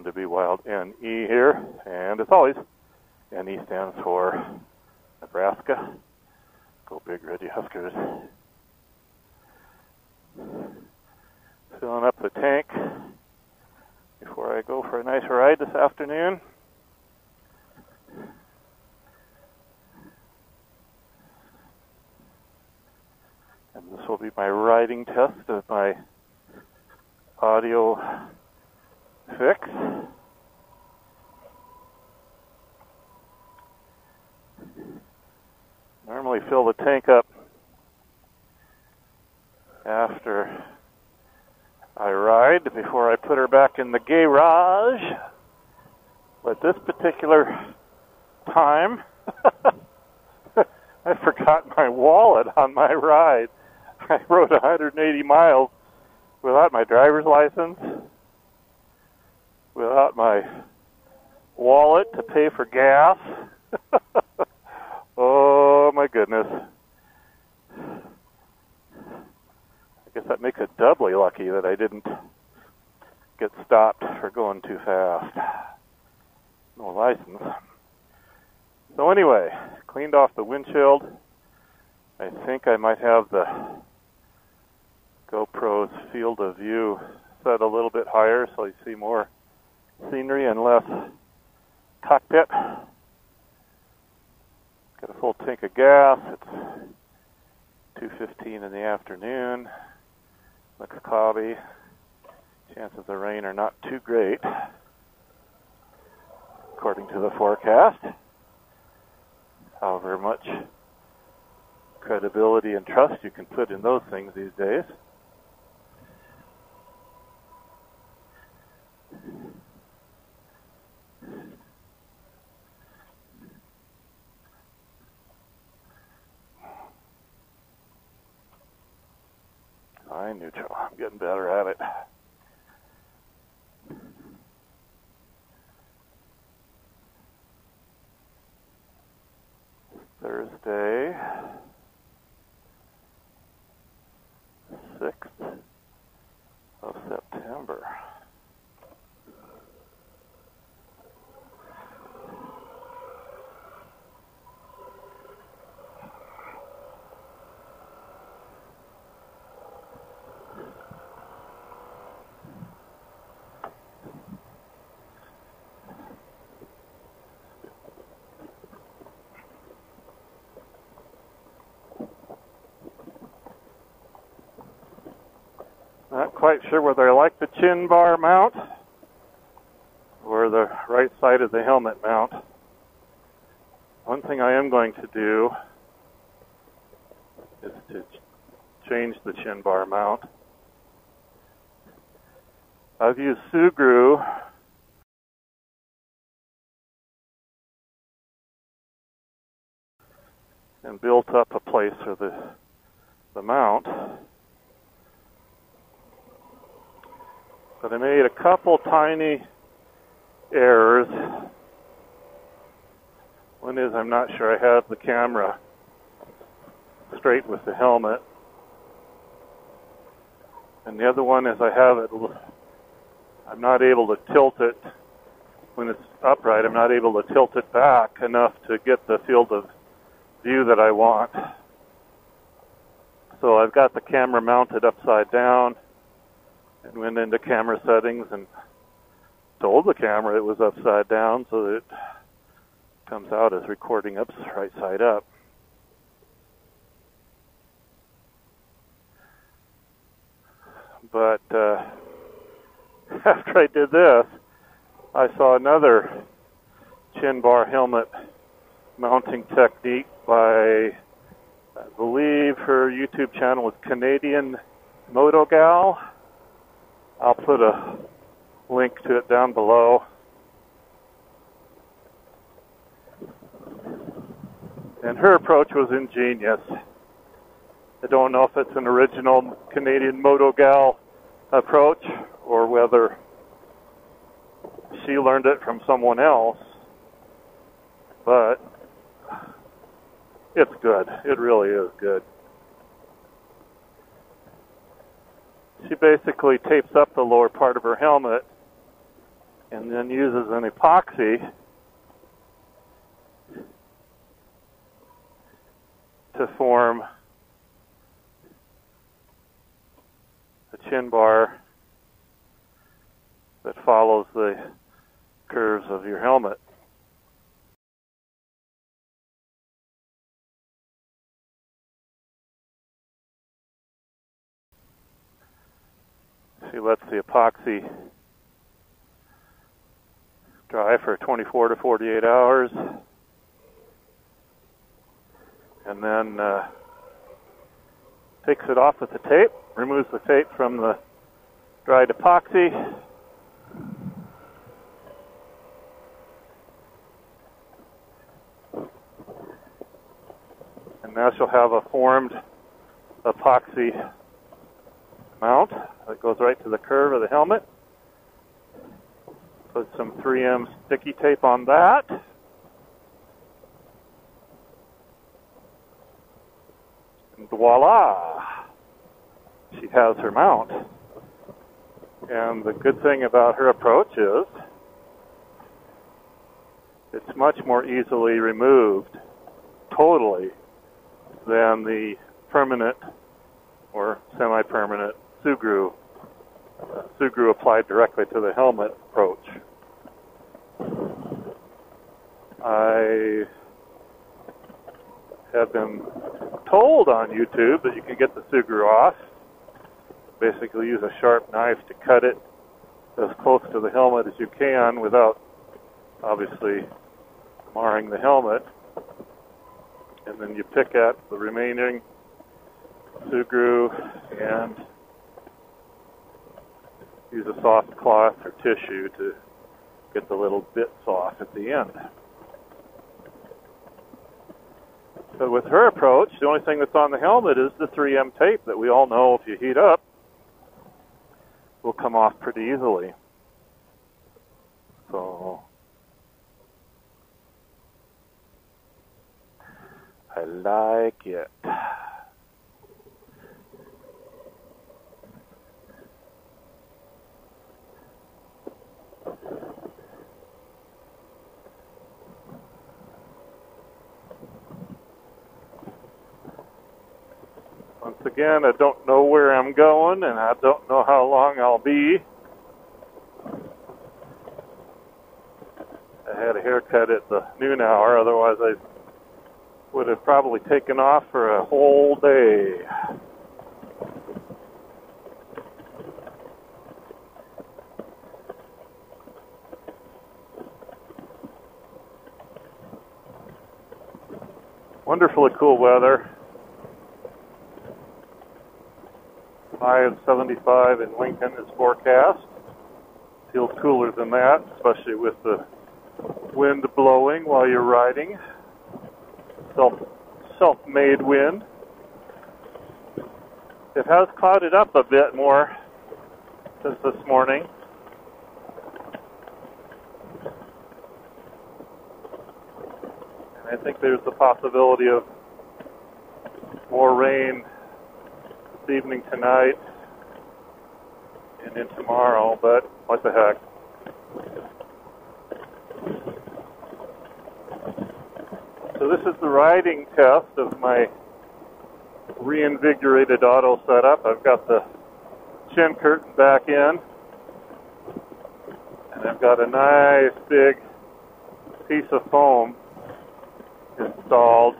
to be wild. N-E here, and as always, N-E stands for Nebraska. Go Big Red Huskers. Filling up the tank before I go for a nice ride this afternoon. And this will be my riding test of my audio fix. Normally fill the tank up after I ride before I put her back in the garage. But this particular time, I forgot my wallet on my ride. I rode 180 miles without my driver's license, without my wallet to pay for gas. Oh my goodness. I guess that makes it doubly lucky that I didn't get stopped for going too fast. No license. So anyway, cleaned off the windshield. I think I might have the GoPro's field of view set a little bit higher so you see more scenery and less cockpit. Got a full tank of gas. It's 2:15 in the afternoon. Looks cloudy. Chances of rain are not too great, according to the forecast. However much credibility and trust you can put in those things these days. Line neutral. I'm getting better at it. Thursday, 6th of September. Not quite sure whether I like the chin bar mount or the right side of the helmet mount. One thing I am going to do is to change the chin bar mount. I've used Sugru and built up a place for the mount. But I made a couple tiny errors. One is I'm not sure I have the camera straight with the helmet. And the other one is I'm not able to tilt it when it's upright. I'm not able to tilt it back enough to get the field of view that I want. So I've got the camera mounted upside down and went into camera settings and told the camera it was upside down so that it comes out as recording right side up. But after I did this, I saw another chin bar helmet mounting technique by, I believe her YouTube channel is Canadian Motogal. I'll put a link to it down below. And her approach was ingenious. I don't know if it's an original Canadian Motogal approach or whether she learned it from someone else, but it's good. It really is good. She basically tapes up the lower part of her helmet and then uses an epoxy to form a chin bar that follows the curves of your helmet. She lets the epoxy dry for 24 to 48 hours, and then takes it off with the tape, removes the tape from the dried epoxy, and now she'll have a formed epoxy mount that goes right to the curve of the helmet. Put some 3M sticky tape on that. And voila! She has her mount. And the good thing about her approach is it's much more easily removed totally than the permanent or semi-permanent Sugru applied directly to the helmet approach. I have been told on YouTube that you can get the Sugru off. Basically use a sharp knife to cut it as close to the helmet as you can without obviously marring the helmet. And then you pick at the remaining Sugru and use a soft cloth or tissue to get the little bits off at the end. So with her approach, the only thing that's on the helmet is the 3M tape that we all know if you heat up will come off pretty easily. So I like it. Once again, I don't know where I'm going, and I don't know how long I'll be. I had a haircut at the noon hour, otherwise I would have probably taken off for a whole day. Wonderfully cool weather. High of 75 in Lincoln is forecast. Feels cooler than that, especially with the wind blowing while you're riding. Self-made wind. It has clouded up a bit more since this morning. And I think there's the possibility of more rain this evening tonight and in tomorrow, but what the heck. So this is the riding test of my reinvigorated auto setup. I've got the chin curtain back in, and I've got a nice big piece of foam installed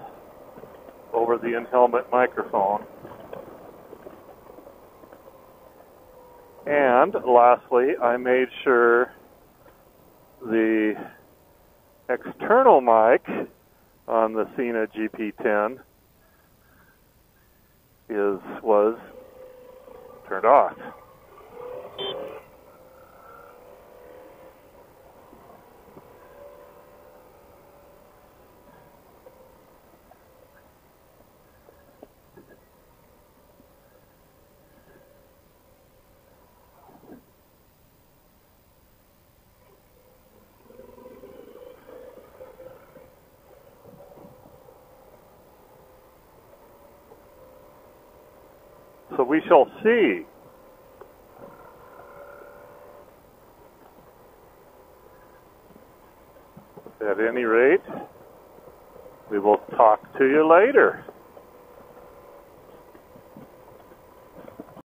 over the in-helmet microphone. And lastly, I made sure the external mic on the Sena GP10 was turned off. So we shall see. At any rate, we will talk to you later.